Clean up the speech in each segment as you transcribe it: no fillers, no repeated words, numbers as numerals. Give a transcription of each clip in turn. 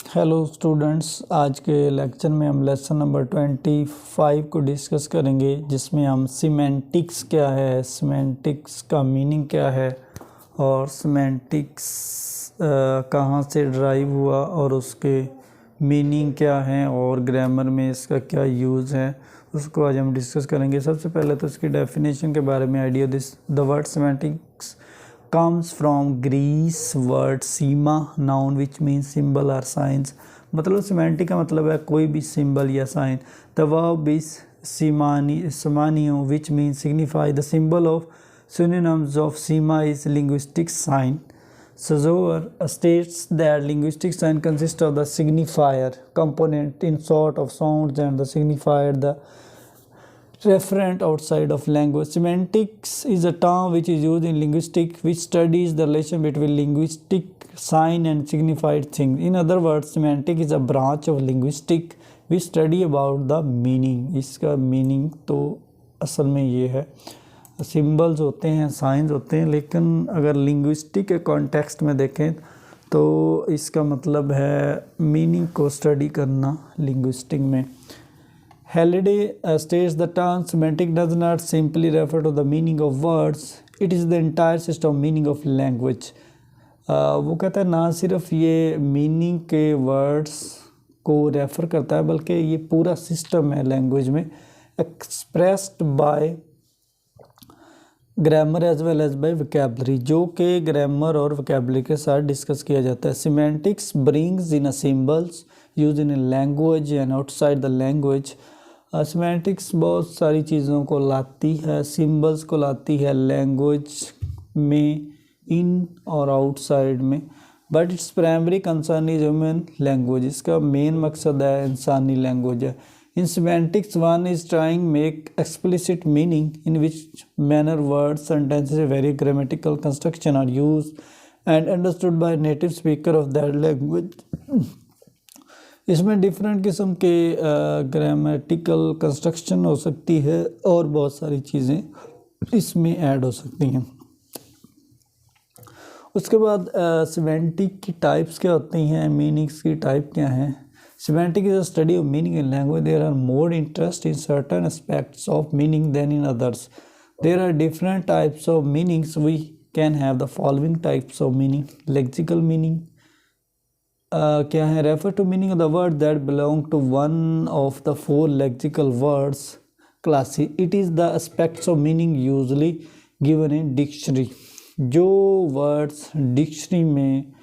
Hello students, आज के lecture में हम लेसन नंबर 25 को डिस्कस करेंगे, जिसमें हम सीमेंटिक्स क्या है, सीमेंटिक्स का मीनिंग क्या है और सीमेंटिक्स कहाँ से ड्राइव हुआ और उसके मीनिंग क्या हैं और ग्रामर में इसका क्या यूज़ है, उसको आज हम डिस्कस करेंगे। सबसे पहले तो इसकी डेफिनेशन के बारे में idea. The word semantics comes from Greece word sema noun which means symbol or signs। मतलब सीमेंटिक का मतलब है कोई भी सिंबल या sign. The verb is semaino which means signify। the symbol of synonyms of sema is linguistic sign। Saussure states that linguistic sign consists of the signifier component in sort of sounds and the signifier the referent outside of language। Semantics is a term which is used in linguistics which studies the relation between linguistic sign and signified things। In other words, semantic is a branch of linguistics which study about the meaning। इसका meaning तो असल में ये है, symbols होते हैं, science होते हैं, लेकिन अगर लिंग्विस्टिक के कॉन्टेक्स्ट में देखें तो इसका मतलब है मीनिंग को स्टडी करना लिंग्विस्टिक में। Halliday states the term semantic does not simply refer to the meaning of words, it is the entire system of meaning of language। वो कहता है ना सिर्फ ये मीनिंग के वर्ड्स को रेफ़र करता है, बल्कि ये पूरा सिस्टम है लैंग्वेज में, expressed by grammar as well as by vocabulary, जो कि ग्रामर और वोकैबुलरी के साथ डिस्कस किया जाता है। Semantics brings in a symbols use in a language and outside the language. Semantics बहुत सारी चीज़ों को लाती है, सिंबल्स को लाती है लैंग्वेज में, इन और आउटसाइड में, but it's primary concern is human language. इसका मेन मकसद है इंसानी लैंग्वेज है। In semantics one is trying make explicit meaning in which manner words sentences very grammatical construction are used and understood by native speaker of that language. इसमें different किस्म के grammatical construction हो सकती है और बहुत सारी चीज़ें इसमें ऐड हो सकती हैं। उसके बाद सीमेंटिक की टाइप्स क्या होती हैं, मीनिंग्स की टाइप क्या हैं। Semantic is a study of meaning in language. There are more interest in certain aspects of meaning than in others. There are different types of meanings. We can have the following types of meaning. Lexical meaning क्या है, refer to meaning of the word that belong to one of the 4 lexical words classes. It is the aspects of meaning usually given in dictionary. जो words dictionary में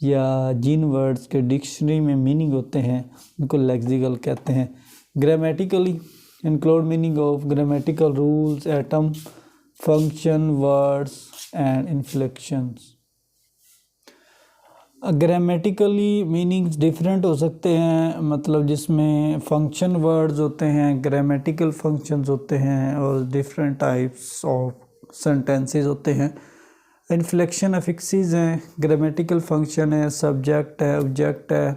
या जिन words के dictionary में meaning होते हैं उनको लेक्सिकल कहते हैं। Grammatically include meaning of grammatical rules, atom, function, words and inflections. Grammatically meanings different हो सकते हैं, मतलब जिसमें फंक्शन वर्ड्स होते हैं, ग्रामेटिकल फंक्शंस होते हैं और डिफरेंट टाइप्स ऑफ सेंटेंसेस होते हैं। इन्फ्लेक्शन अफिक्सीज हैं, ग्रामेटिकल फंक्शन है, सब्जेक्ट है, ऑब्जेक्ट है।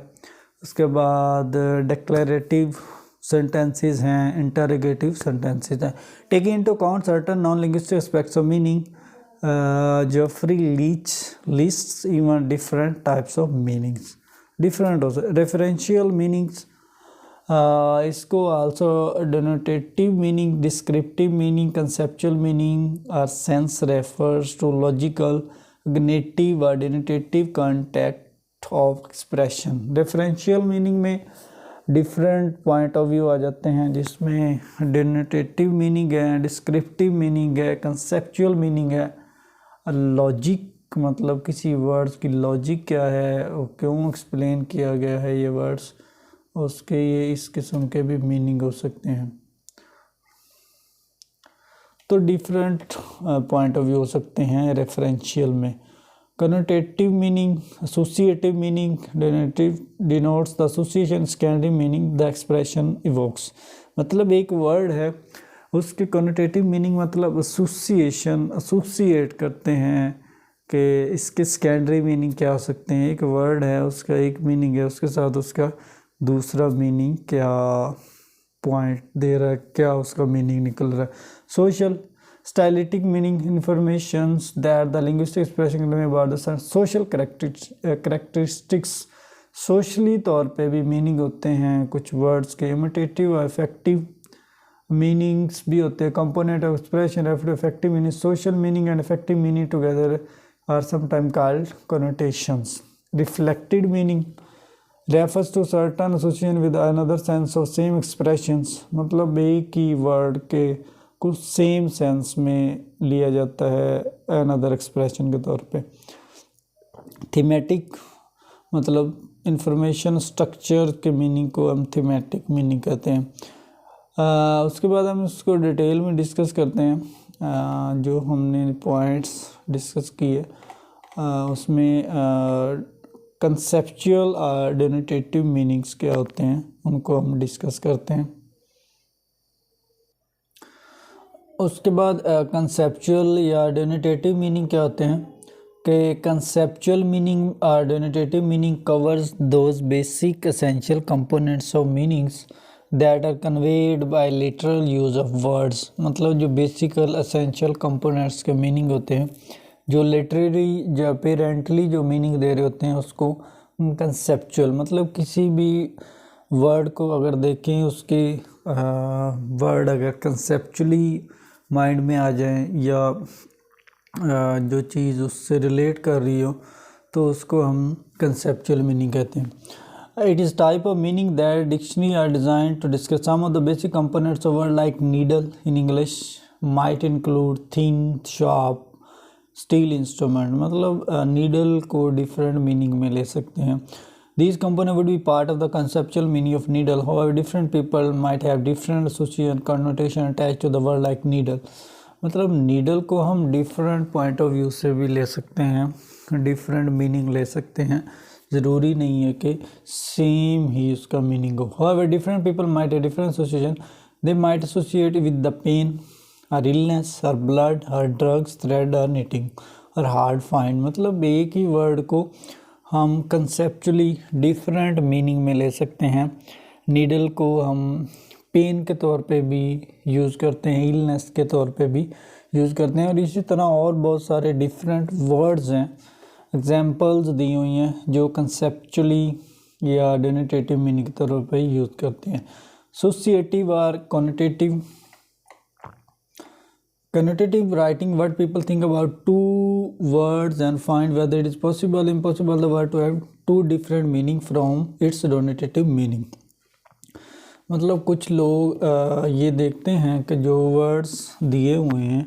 उसके बाद डिक्लेरेटिव सेंटेंसेस हैं, इंटरोगेटिव सेंटेंसेस हैं। Taking into account certain non linguistic aspects of meaning, Geoffrey Leach lists even different types of meanings, different also referential meanings, इसको also denotative meaning, descriptive meaning, conceptual meaning or sense refers to logical, cognitive or denotative context of expression। referential meaning में different point of view आ जाते हैं, जिसमें denotative meaning है, descriptive meaning है, conceptual meaning है, logic मतलब किसी words की लॉजिक क्या है और क्यों एक्सप्लेन किया गया है ये वर्ड्स, उसके ये इस किस्म के भी मीनिंग हो सकते हैं। तो डिफरेंट पॉइंट ऑफ व्यू हो सकते हैं रेफरेंशियल में। Connotative meaning, associative meaning, denotes the association, secondary meaning the expression evokes. मतलब एक वर्ड है, उसके कनोटेटिव मीनिंग मतलब एसोसिएशन, एसोसिएट करते हैं कि इसके सेकेंडरी मीनिंग क्या हो सकते हैं। एक वर्ड है, उसका एक मीनिंग है, उसके साथ उसका दूसरा मीनिंग क्या पॉइंट दे रहा है, क्या उसका मीनिंग निकल रहा है। Social stylistic meaning, informations that the linguistic expression about the social characteristics socially तौर पे भी मीनिंग होते हैं कुछ वर्ड्स के, इमिटेटिव और इफेक्टिव मीनिंग्स भी होते हैं। Component of expression refer to affective meaning, social meaning and affective meaning together are sometime called connotations. Reflected meaning refers to certain association with another sense of same expressions, मतलब एक ही word के कुछ same sense में लिया जाता है another expression के तौर पे। थीमेटिक मतलब इंफॉर्मेशन स्ट्रक्चर के मीनिंग को हम थीमेटिक मीनिंग कहते हैं। उसके बाद हम इसको डिटेल में डिस्कस करते हैं। जो हमने पॉइंट्स डिस्कस किए उसमें कंसेप्चुअल और डेनोटेटिव मीनिंग्स क्या होते हैं उनको हम डिस्कस करते हैं। उसके बाद कंसेप्चुअल या डेनोटेटिव मीनिंग क्या होते हैं कि कंसेप्चुअल मीनिंग और denotative meaning covers those basic essential components of meanings that are conveyed by literal use of words, मतलब जो बेसिकल एसेंशियल कंपोनेंट्स के मीनिंग होते हैं जो लिटरेरी जो अपेरेंटली जो मीनिंग दे रहे होते हैं उसको कंसेप्चुअल, मतलब किसी भी वर्ड को अगर देखें उसके वर्ड अगर कंसेप्चुअली माइंड में आ जाए या जो चीज़ उससे रिलेट कर रही हो तो उसको हम कंसेप्चुअल मीनिंग कहते हैं। It is type of meaning that dictionary are designed to discuss some of the basic components of word like needle in English might include thin, sharp, steel instrument, मतलब needle को different meaning में ले सकते हैं। These components would be part of the conceptual meaning of needle. However, different people might have different association connotation attached to the word like needle. मतलब needle को हम different point of view से भी ले सकते हैं, डिफरेंट मीनिंग ले सकते हैं, ज़रूरी नहीं है कि सेम ही उसका मीनिंग हो। However, different people might have different association. They might associate with the pain or illness or blood or drugs, thread or knitting or hard find, मतलब एक ही वर्ड को हम कंसेप्चुअली डिफरेंट मीनिंग में ले सकते हैं। नीडल को हम पेन के तौर पे भी यूज़ करते हैं, इलनेस के तौर पे भी यूज़ करते हैं और इसी तरह और बहुत सारे डिफरेंट वर्ड्स हैं, एग्जांपल्स दी हुई हैं जो कंसेप्चुअली या डेनोटेटिव मीनिंग के तौर पे यूज़ करते हैं। एसोसिएटिव और connotative, connotative writing what people think about two words and find whether it is possible impossible the word to have two different meaning from its denotative meaning, मतलब कुछ लोग ये देखते हैं कि जो वर्ड्स दिए हुए हैं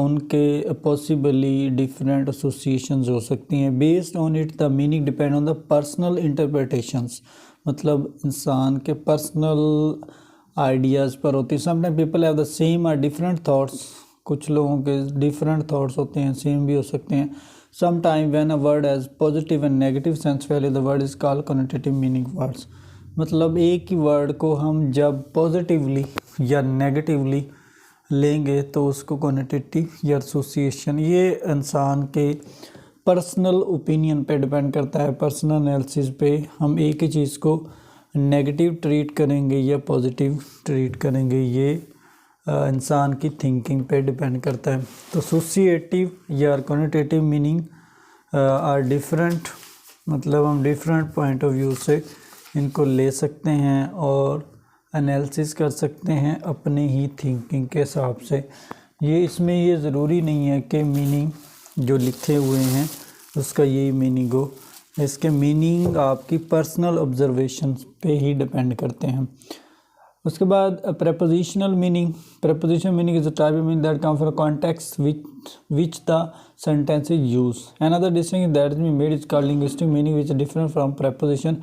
उनके पॉसिबली डिफरेंट एसोसिएशंस हो सकती हैं। Based on it the meaning depend on the personal interpretations, मतलब इंसान के पर्सनल आइडियाज़ पर होती है। Sometime people have the same और डिफरेंट थॉट्स, कुछ लोगों के डिफरेंट थॉट्स होते हैं, सेम भी हो सकते हैं। Sometime when a word has positive and negative sense value the word is called connotative meaning words, मतलब एक ही वर्ड को हम जब पॉजिटिवली या नेगेटिवली लेंगे तो उसको कॉनोटेटिव या एसोसिएशन, ये इंसान के पर्सनल ओपिनियन पे डिपेंड करता है, पर्सनल एनालिसिस पे हम एक ही चीज़ को नेगेटिव ट्रीट करेंगे या पॉजिटिव ट्रीट करेंगे, ये इंसान की थिंकिंग पे डिपेंड करता है। तो एसोसिएटिव या कॉनोटेटिव मीनिंग आर डिफरेंट, मतलब हम डिफरेंट पॉइंट ऑफ व्यू से इनको ले सकते हैं और एनालिसिस कर सकते हैं अपने ही थिंकिंग के हिसाब से। ये इसमें ये ज़रूरी नहीं है कि मीनिंग जो लिखे हुए हैं उसका यही मीनिंग हो, इसके मीनिंग आपकी पर्सनल ऑब्जर्वेशन पे ही डिपेंड करते हैं। उसके बाद prepositional meaning, prepositional meaning is a type of meaning that come from context which the sentence is used. Another distinction that has been made is called linguistic meaning, which is different from preposition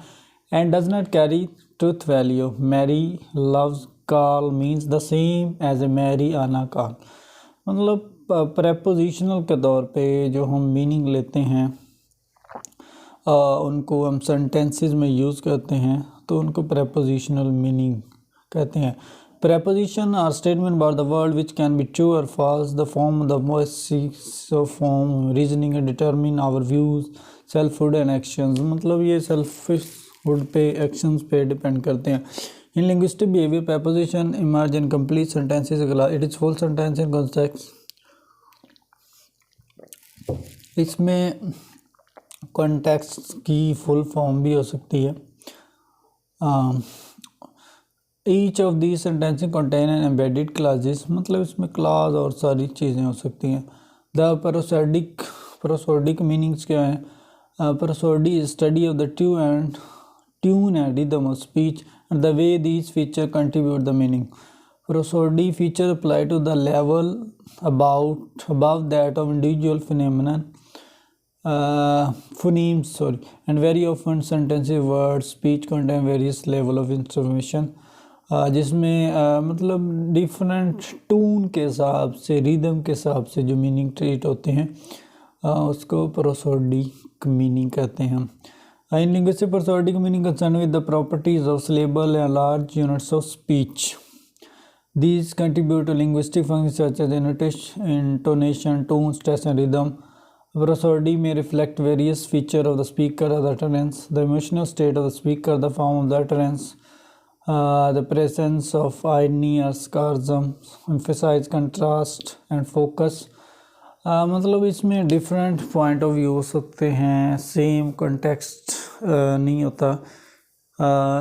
and does not carry truth value. Mary loves Carl means the same as a Mary Anna Carl, मतलब prepositional के तौर पे जो हम meaning लेते हैं उनको हम सेंटेंसेस में यूज़ करते हैं तो उनको प्रेपोजिशनल मीनिंग कहते हैं। Preposition are statement about the world which can be true or false. The form, the voice of form, reasoning and determine our views, selfhood and actions, मतलब ये selfhood पे actions पे डिपेंड करते हैं। In linguistic behavior, preposition emerge in complete sentences. It is full sentence in context. इसमें context की full form भी हो सकती है। Each of the sentences contain an embedded clauses, मतलब इसमें क्लास और सारी चीज़ें हो सकती हैं। द प्रोसोडिक मीनिंग्स क्या है? Prosody is study of the tune and rhythm of speech and the way these feature contribute the meaning. Prosody features apply to the level above that of individual phonemes, and very often sentences, words, speech contain various level of information, जिसमें मतलब different twin के हिसाब से, rhythm के हिसाब से जो meaning treat होते हैं उसको प्रोसोडिक मीनिंग कहते हैं। In linguistic prosodic meaning concern with the properties of syllable and large units of speech. These contribute to linguistic functions such as intonation, tone, stress, and rhythm. Prosody may reflect various features of the speaker or the utterance, the emotional state of the speaker, the form of the utterance, the presence of irony or sarcasm, emphasize contrast and focus. मतलब इसमें different point of view हो सकते हैं, same context नहीं होता।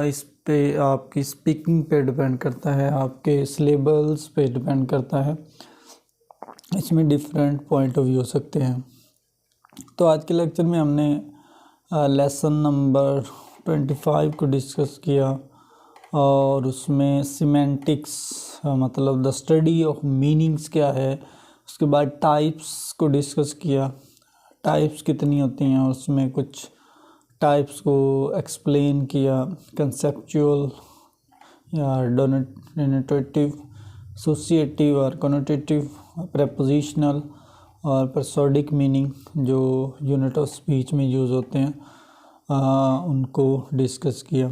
इस पे आपकी स्पीकिंग पे डिपेंड करता है, आपके सिलेबल्स पे डिपेंड करता है, इसमें डिफरेंट पॉइंट ऑफ व्यू हो सकते हैं। तो आज के लेक्चर में हमने लेसन नंबर 25 को डिस्कस किया और उसमें सिमेंटिक्स मतलब द स्टडी ऑफ मीनिंग्स क्या है, उसके बाद टाइप्स को डिस्कस किया, टाइप्स कितनी होती हैं और उसमें कुछ टाइप्स को एक्सप्लेन किया, कंसेप्चुअल या डोनेटिव, एसोसिएटिव और कनोटेटिव, प्रेपोजिशनल और प्रोसोडिक मीनिंग जो यूनिट ऑफ स्पीच में यूज़ होते हैं उनको डिस्कस किया।